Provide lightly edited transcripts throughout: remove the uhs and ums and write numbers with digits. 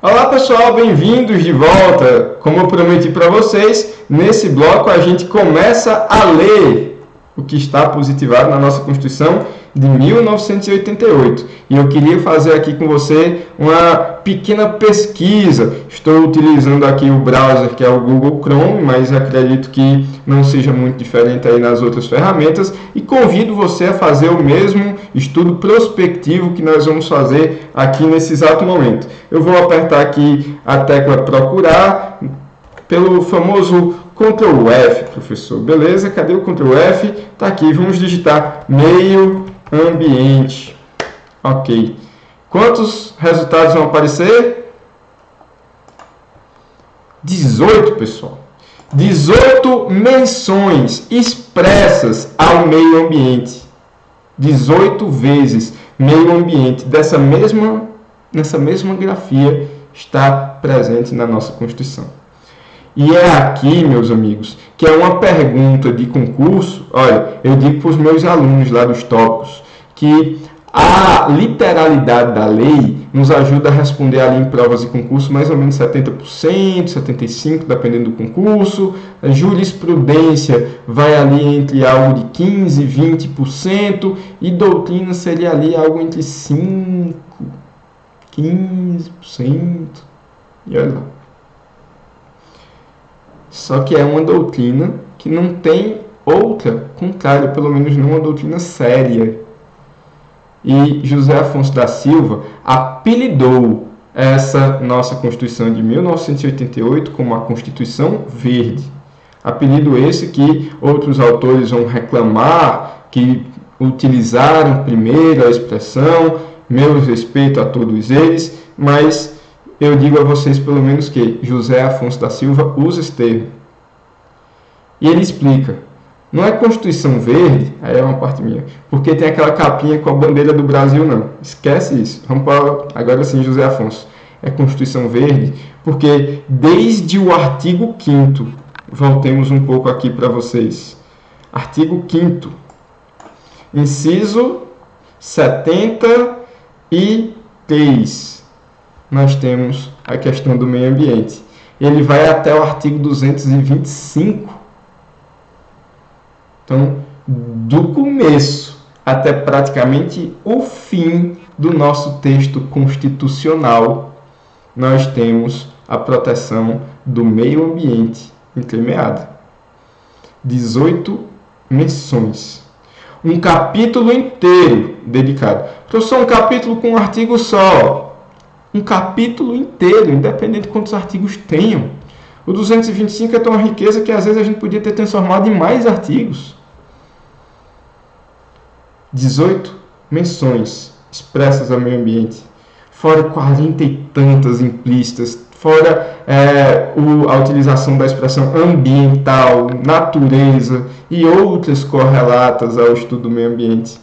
Olá pessoal, bem-vindos de volta. Como eu prometi para vocês, nesse bloco a gente começa a ler o que está positivado na nossa Constituição de 1988. E eu queria fazer aqui com você uma pequena pesquisa. Estou utilizando aqui o browser que é o Google Chrome, mas acredito que não seja muito diferente aí nas outras ferramentas. E convido você a fazer o mesmo estudo prospectivo que nós vamos fazer aqui nesse exato momento. Eu vou apertar aqui a tecla procurar pelo famoso Ctrl F, professor. Beleza? Cadê o Ctrl F? Está aqui. Vamos digitar meio ambiente. Ok. Quantos resultados vão aparecer? 18, pessoal. 18 menções expressas ao meio ambiente. 18 vezes meio ambiente nessa mesma grafia está presente na nossa Constituição. E é aqui, meus amigos, que é uma pergunta de concurso. Olha, eu digo para os meus alunos lá dos tópicos que a literalidade da lei nos ajuda a responder ali em provas de concurso mais ou menos 70%, 75%, dependendo do concurso. A jurisprudência vai ali entre algo de 15%, 20%, e doutrina seria ali algo entre 5%, 15%. E olha lá. Só que é uma doutrina que não tem outra contrária, pelo menos não uma doutrina séria. E José Afonso da Silva apelidou essa nossa Constituição de 1988 como a Constituição Verde. Apelido esse que outros autores vão reclamar que utilizaram primeiro a expressão. Meu respeito a todos eles, mas eu digo a vocês pelo menos que José Afonso da Silva usa esse termo. E ele explica. Não é Constituição Verde, aí é uma parte minha, porque tem aquela capinha com a bandeira do Brasil, não. Esquece isso. Vamos para agora sim, José Afonso. É Constituição Verde, porque desde o artigo 5º, voltemos um pouco aqui para vocês. Artigo 5º, inciso 73, nós temos a questão do meio ambiente. Ele vai até o artigo 225. Então, do começo até praticamente o fim do nosso texto constitucional, nós temos a proteção do meio ambiente entremeada. 18 menções. Um capítulo inteiro dedicado. Professor, um capítulo com um artigo só. Um capítulo inteiro, independente de quantos artigos tenham. O 225 é tão uma riqueza que às vezes a gente podia ter transformado em mais artigos. 18 menções expressas ao meio ambiente, fora 40 e tantas implícitas, fora a utilização da expressão ambiental, natureza e outras correlatas ao estudo do meio ambiente.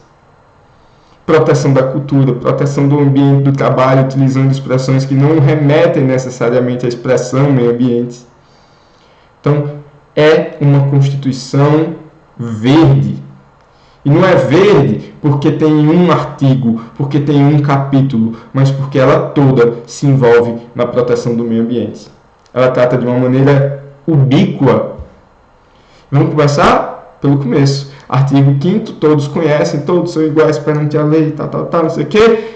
Proteção da cultura, proteção do ambiente do trabalho, utilizando expressões que não remetem necessariamente à expressão meio ambiente. Então, é uma Constituição verde. E não é verde porque tem um artigo, porque tem um capítulo, mas porque ela toda se envolve na proteção do meio ambiente. Ela trata de uma maneira ubíqua. Vamos começar pelo começo. Artigo 5º, todos conhecem, todos são iguais perante a lei, não sei o quê.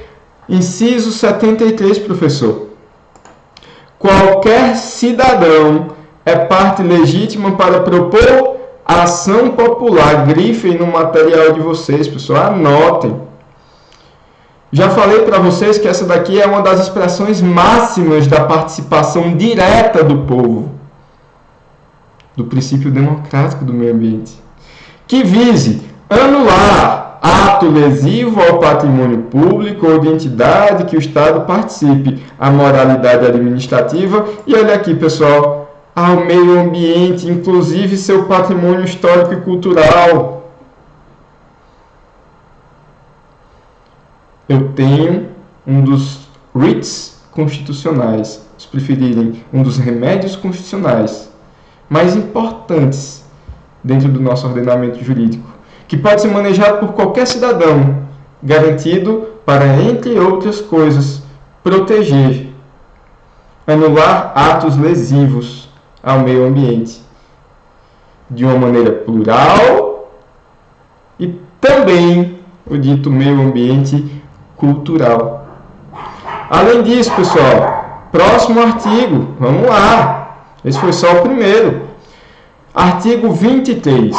Inciso 73, professor. Qualquer cidadão é parte legítima para propor ação popular. Grifem no material de vocês, pessoal. Anotem. Já falei para vocês que essa daqui é uma das expressões máximas da participação direta do povo, do princípio democrático do meio ambiente, que vise anular ato lesivo ao patrimônio público ou de entidade que o Estado participe, a moralidade administrativa e, olha aqui, pessoal, ao meio ambiente, inclusive seu patrimônio histórico e cultural. Eu tenho um dos writs constitucionais, se preferirem, um dos remédios constitucionais mais importantes dentro do nosso ordenamento jurídico, que pode ser manejado por qualquer cidadão, garantido para, entre outras coisas, proteger anular atos lesivos ao meio ambiente de uma maneira plural e também o dito meio ambiente cultural. Além disso, pessoal, próximo artigo, vamos lá, esse foi só o primeiro. Artigo 23.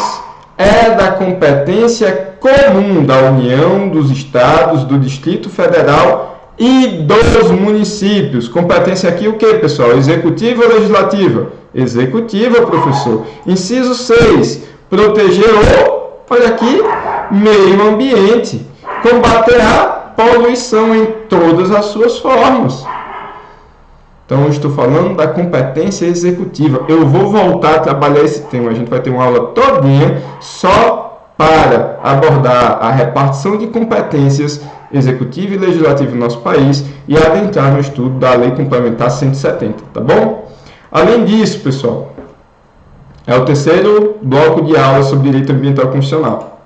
É da competência comum da União, dos Estados, do Distrito Federal e dos municípios. Competência aqui o que, pessoal? Executiva ou legislativa? Executiva, professor. Inciso 6. Proteger o, olha aqui, meio ambiente. Combater a poluição em todas as suas formas. Então, eu estou falando da competência executiva. Eu vou voltar a trabalhar esse tema. A gente vai ter uma aula todinha só para abordar a repartição de competências executiva e legislativa no nosso país e adentrar no estudo da Lei Complementar 170, tá bom? Além disso, pessoal, é o terceiro bloco de aulas sobre direito ambiental constitucional.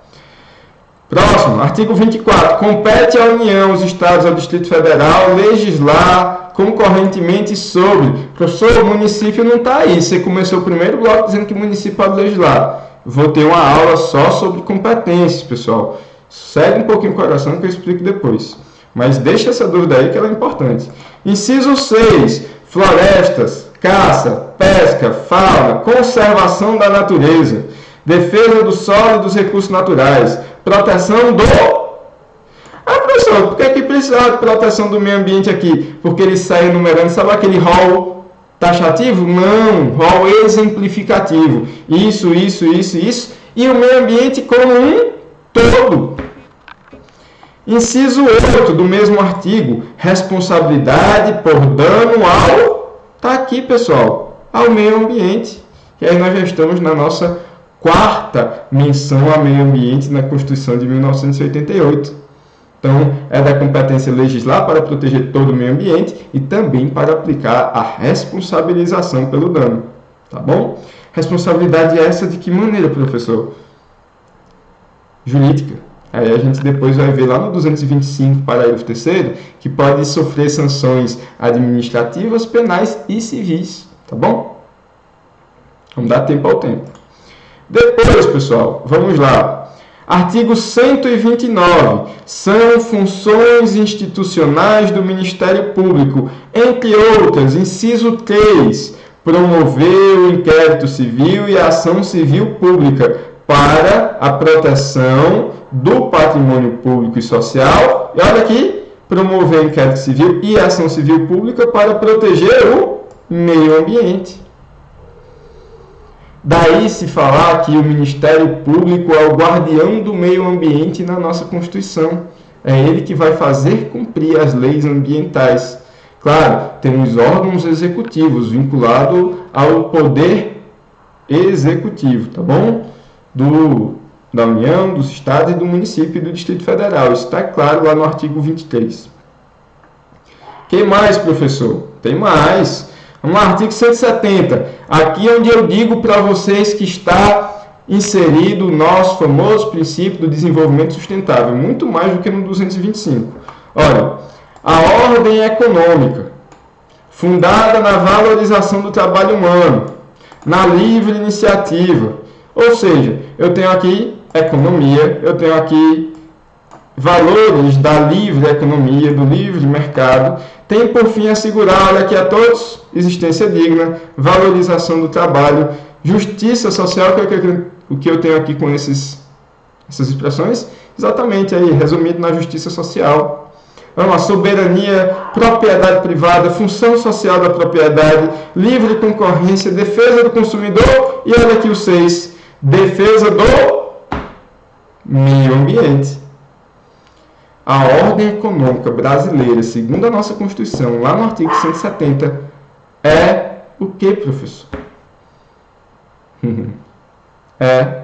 Próximo, artigo 24. Compete à União, aos Estados e ao Distrito Federal legislar concorrentemente sobre. Professor, o município não está aí. Você começou o primeiro bloco dizendo que o município pode legislar. Vou ter uma aula só sobre competências, pessoal. Segue um pouquinho o coração que eu explico depois. Mas deixa essa dúvida aí que ela é importante. Inciso 6. Florestas, caça, pesca, fauna, conservação da natureza, defesa do solo e dos recursos naturais, proteção do... Ah, professor, por que que precisa de proteção do meio ambiente aqui? Porque ele sai enumerando, sabe aquele rol taxativo? Não, rol exemplificativo. Isso. E o meio ambiente como um todo. Inciso 8 do mesmo artigo. Responsabilidade por dano ao... Está aqui, pessoal. Ao meio ambiente. E aí nós já estamos na nossa quarta menção ao meio ambiente na Constituição de 1988. Então, é da competência legislar para proteger todo o meio ambiente e também para aplicar a responsabilização pelo dano. Tá bom? Responsabilidade essa de que maneira, professor? Jurídica. Aí a gente depois vai ver lá no 225, parágrafo 3º, que pode sofrer sanções administrativas, penais e civis. Tá bom? Vamos dar tempo ao tempo. Depois, pessoal, vamos lá. Artigo 129. São funções institucionais do Ministério Público, entre outras, inciso 3, promover o inquérito civil e a ação civil pública para a proteção do patrimônio público e social. E olha aqui, promover o inquérito civil e a ação civil pública para proteger o meio ambiente. Daí se falar que o Ministério Público é o guardião do meio ambiente na nossa Constituição. É ele que vai fazer cumprir as leis ambientais. Claro, tem os órgãos executivos vinculados ao poder executivo, tá bom? Da União, dos Estados e do município e do Distrito Federal. Isso está claro lá no artigo 23. Que mais, professor? Tem mais. Vamos lá, artigo 170. Aqui onde eu digo para vocês que está inserido o nosso famoso princípio do desenvolvimento sustentável, muito mais do que no 225. Olha, a ordem econômica, fundada na valorização do trabalho humano, na livre iniciativa. Ou seja, eu tenho aqui economia, eu tenho aqui valores da livre economia, do livre mercado, tem por fim assegurar, olha aqui a todos, existência digna, valorização do trabalho, justiça social, que é o que eu tenho aqui com essas expressões, exatamente aí, resumido na justiça social. Vamos lá, soberania, propriedade privada, função social da propriedade, livre concorrência, defesa do consumidor e olha aqui o 6, defesa do meio ambiente. A ordem econômica brasileira, segundo a nossa Constituição, lá no artigo 170, é o que, professor? É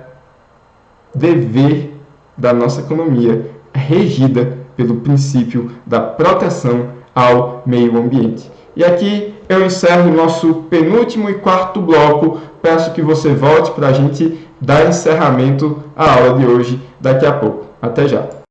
dever da nossa economia, regida pelo princípio da proteção ao meio ambiente. E aqui eu encerro o nosso penúltimo e quarto bloco. Peço que você volte para a gente dar encerramento à aula de hoje daqui a pouco. Até já!